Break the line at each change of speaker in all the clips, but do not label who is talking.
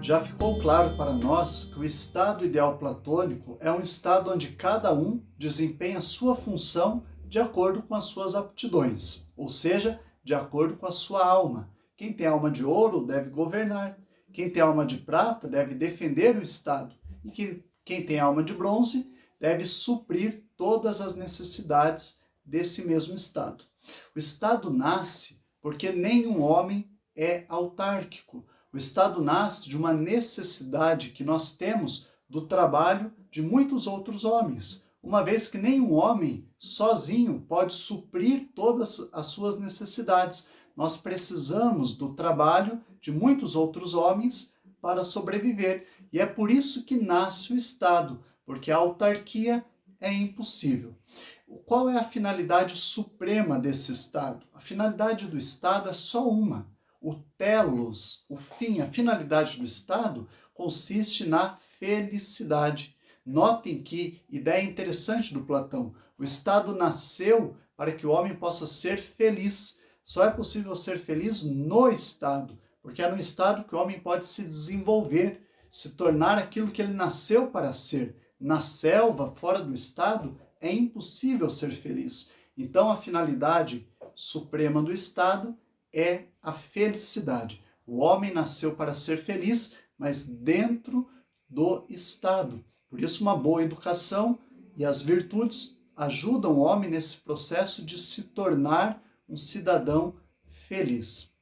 Já ficou claro para nós que o estado ideal platônico é um estado onde cada um desempenha sua função de acordo com as suas aptidões, ou seja, de acordo com a sua alma. Quem tem alma de ouro deve governar, quem tem alma de prata deve defender o estado, e quem tem alma de bronze deve suprir todas as necessidades desse mesmo estado. O estado nasce porque nenhum homem é autárquico. O Estado nasce de uma necessidade que nós temos do trabalho de muitos outros homens, uma vez que nenhum homem sozinho pode suprir todas as suas necessidades. Nós precisamos do trabalho de muitos outros homens para sobreviver. E é por isso que nasce o Estado, porque a autarquia é impossível. Qual é a finalidade suprema desse Estado? A finalidade do Estado é só uma. O telos, o fim, a finalidade do Estado consiste na felicidade. Notem que ideia interessante do Platão. O Estado nasceu para que o homem possa ser feliz. Só é possível ser feliz no Estado, porque é no Estado que o homem pode se desenvolver, se tornar aquilo que ele nasceu para ser. Na selva, fora do Estado, é impossível ser feliz. Então, a finalidade suprema do Estado é a felicidade. O homem nasceu para ser feliz, mas dentro do Estado. Por isso, uma boa educação e as virtudes ajudam o homem nesse processo de se tornar um cidadão feliz.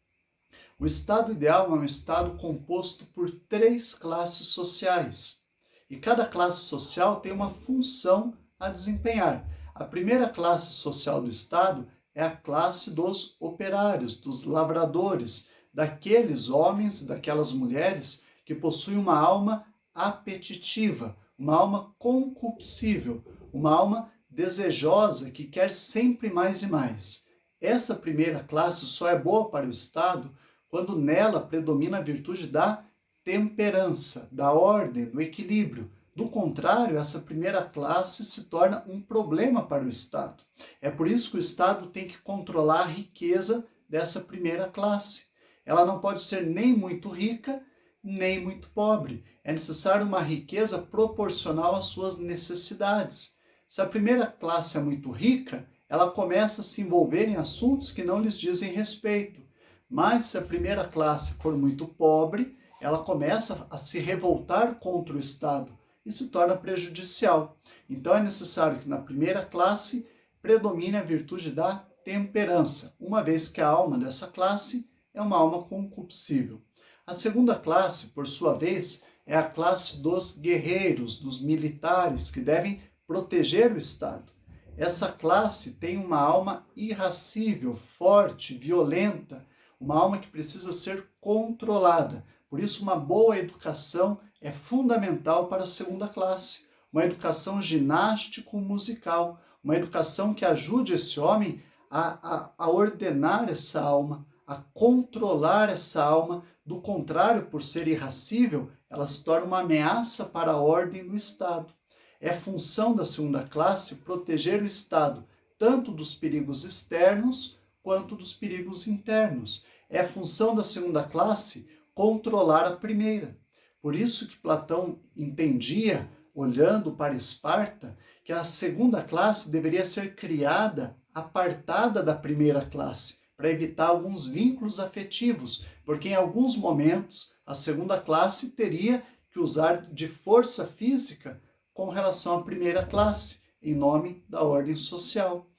O estado ideal é um estado composto por 3 classes sociais. E cada classe social tem uma função a desempenhar. A primeira classe social do Estado é a classe dos operários, dos lavradores, daqueles homens e daquelas mulheres que possuem uma alma apetitiva, uma alma concupiscível, uma alma desejosa que quer sempre mais e mais. Essa primeira classe só é boa para o Estado quando nela predomina a virtude da temperança, da ordem, do equilíbrio. Do contrário, essa primeira classe se torna um problema para o Estado. É por isso que o Estado tem que controlar a riqueza dessa primeira classe. Ela não pode ser nem muito rica, nem muito pobre. É necessário uma riqueza proporcional às suas necessidades. Se a primeira classe é muito rica, ela começa a se envolver em assuntos que não lhes dizem respeito. Mas se a primeira classe for muito pobre, ela começa a se revoltar contra o Estado e se torna prejudicial. Então é necessário que na primeira classe predomine a virtude da temperança, uma vez que a alma dessa classe é uma alma concupiscível. A segunda classe, por sua vez, é a classe dos guerreiros, dos militares, que devem proteger o Estado. Essa classe tem uma alma irascível, forte, violenta, uma alma que precisa ser controlada. Por isso, uma boa educação é fundamental para a segunda classe. Uma educação ginástico-musical, uma educação que ajude esse homem a ordenar essa alma, a controlar essa alma. Do contrário, por ser irascível, ela se torna uma ameaça para a ordem do Estado. É função da segunda classe proteger o Estado, tanto dos perigos externos quanto dos perigos internos. É função da segunda classe controlar a primeira. Por isso que Platão entendia, olhando para Esparta, que a segunda classe deveria ser criada apartada da primeira classe, para evitar alguns vínculos afetivos, porque em alguns momentos a segunda classe teria que usar de força física com relação à primeira classe, em nome da ordem social.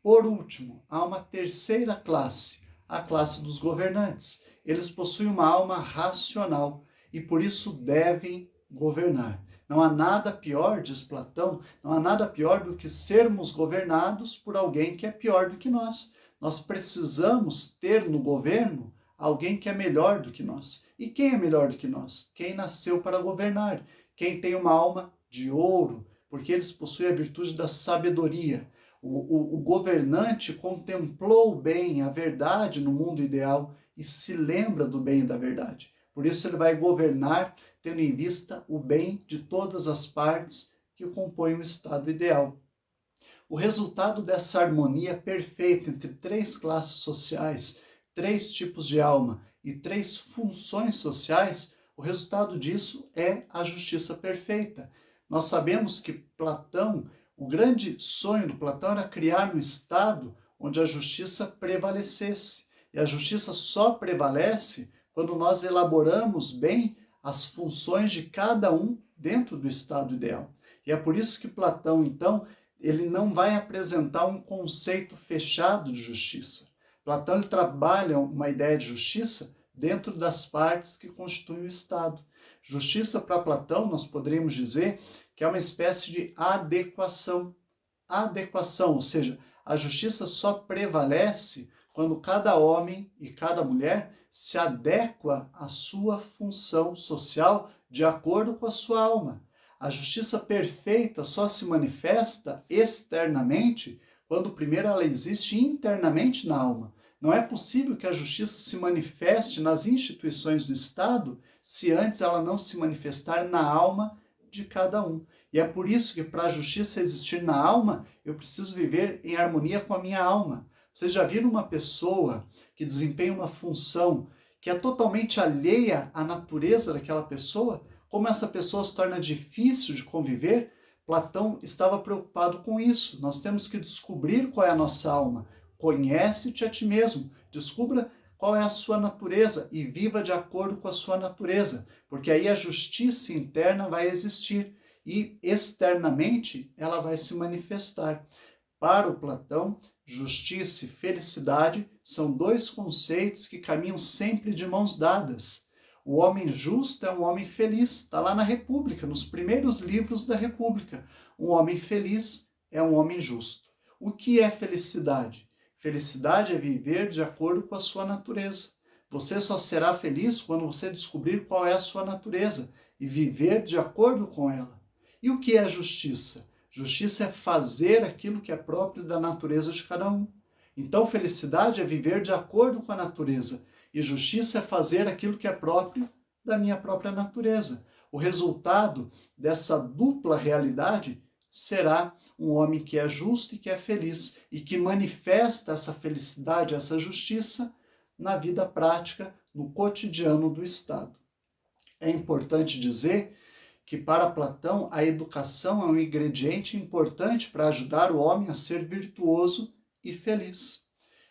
Por último, há uma terceira classe, a classe dos governantes. Eles possuem uma alma racional e por isso devem governar. Não há nada pior, diz Platão, não há nada pior do que sermos governados por alguém que é pior do que nós. Nós precisamos ter no governo alguém que é melhor do que nós. E quem é melhor do que nós? Quem nasceu para governar, quem tem uma alma de ouro, porque eles possuem a virtude da sabedoria. O governante contemplou bem a verdade no mundo ideal e se lembra do bem e da verdade. Por isso ele vai governar tendo em vista o bem de todas as partes que compõem o estado ideal. O resultado dessa harmonia perfeita entre 3 classes sociais, 3 tipos de alma e 3 funções sociais O resultado disso é a justiça perfeita. Nós sabemos que Platão, o grande sonho do Platão era criar um estado onde a justiça prevalecesse. E a justiça só prevalece quando nós elaboramos bem as funções de cada um dentro do estado ideal. E é por isso que Platão, então, ele não vai apresentar um conceito fechado de justiça. Platão ele trabalha uma ideia de justiça dentro das partes que constituem o Estado. Justiça para Platão, nós poderíamos dizer que é uma espécie de adequação. Adequação, ou seja, a justiça só prevalece quando cada homem e cada mulher se adequa à sua função social de acordo com a sua alma. A justiça perfeita só se manifesta externamente quando primeiro ela existe internamente na alma. Não é possível que a justiça se manifeste nas instituições do Estado se antes ela não se manifestar na alma de cada um. E é por isso que para a justiça existir na alma, eu preciso viver em harmonia com a minha alma. Vocês já viram uma pessoa que desempenha uma função que é totalmente alheia à natureza daquela pessoa? Como essa pessoa se torna difícil de conviver? Platão estava preocupado com isso. Nós temos que descobrir qual é a nossa alma. Conhece-te a ti mesmo. Descubra qual é a sua natureza e viva de acordo com a sua natureza, porque aí a justiça interna vai existir e externamente ela vai se manifestar. Para o Platão, justiça e felicidade são dois conceitos que caminham sempre de mãos dadas. O homem justo é um homem feliz, está lá na República, nos primeiros livros da República. Um homem feliz é um homem justo. O que é felicidade? Felicidade é viver de acordo com a sua natureza. Você só será feliz quando você descobrir qual é a sua natureza e viver de acordo com ela. E o que é justiça? Justiça é fazer aquilo que é próprio da natureza de cada um. Então, felicidade é viver de acordo com a natureza. E justiça é fazer aquilo que é próprio da minha própria natureza. O resultado dessa dupla realidade será um homem que é justo e que é feliz e que manifesta essa felicidade, essa justiça na vida prática, no cotidiano do Estado. É importante dizer que para Platão a educação é um ingrediente importante para ajudar o homem a ser virtuoso e feliz.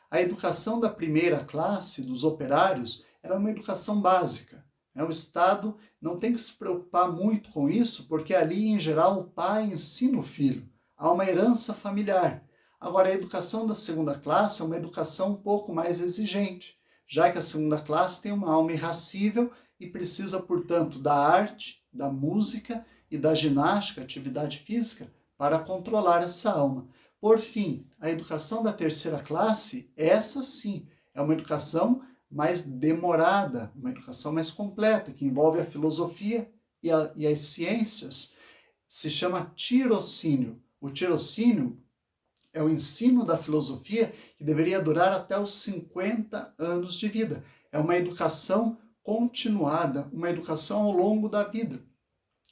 A educação da primeira classe, dos operários, era uma educação básica. O Estado não tem que se preocupar muito com isso, porque ali, em geral, o pai ensina o filho. Há uma herança familiar. Agora, a educação da segunda classe é uma educação um pouco mais exigente, já que a segunda classe tem uma alma irracível e precisa, portanto, da arte, da música e da ginástica, atividade física, para controlar essa alma. Por fim, a educação da terceira classe, essa sim, é uma educação mais demorada, uma educação mais completa, que envolve a filosofia e as ciências. Se chama tirocínio. O tirocínio é o ensino da filosofia que deveria durar até os 50 anos de vida. É uma educação continuada, uma educação ao longo da vida.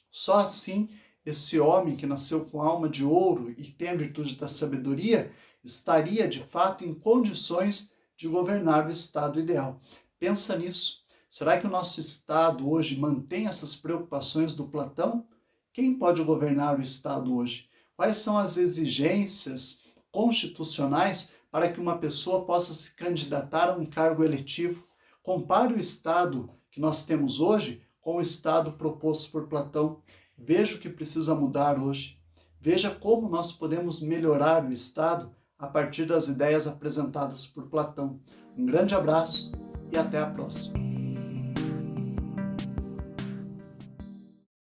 Só assim esse homem que nasceu com alma de ouro e tem a virtude da sabedoria, estaria de fato em condições de governar o Estado ideal. Pensa nisso. Será que o nosso Estado hoje mantém essas preocupações do Platão? Quem pode governar o Estado hoje? Quais são as exigências constitucionais para que uma pessoa possa se candidatar a um cargo eletivo? Compare o Estado que nós temos hoje com o Estado proposto por Platão. Veja o que precisa mudar hoje. Veja como nós podemos melhorar o Estado a partir das ideias apresentadas por Platão. Um grande abraço e até a próxima.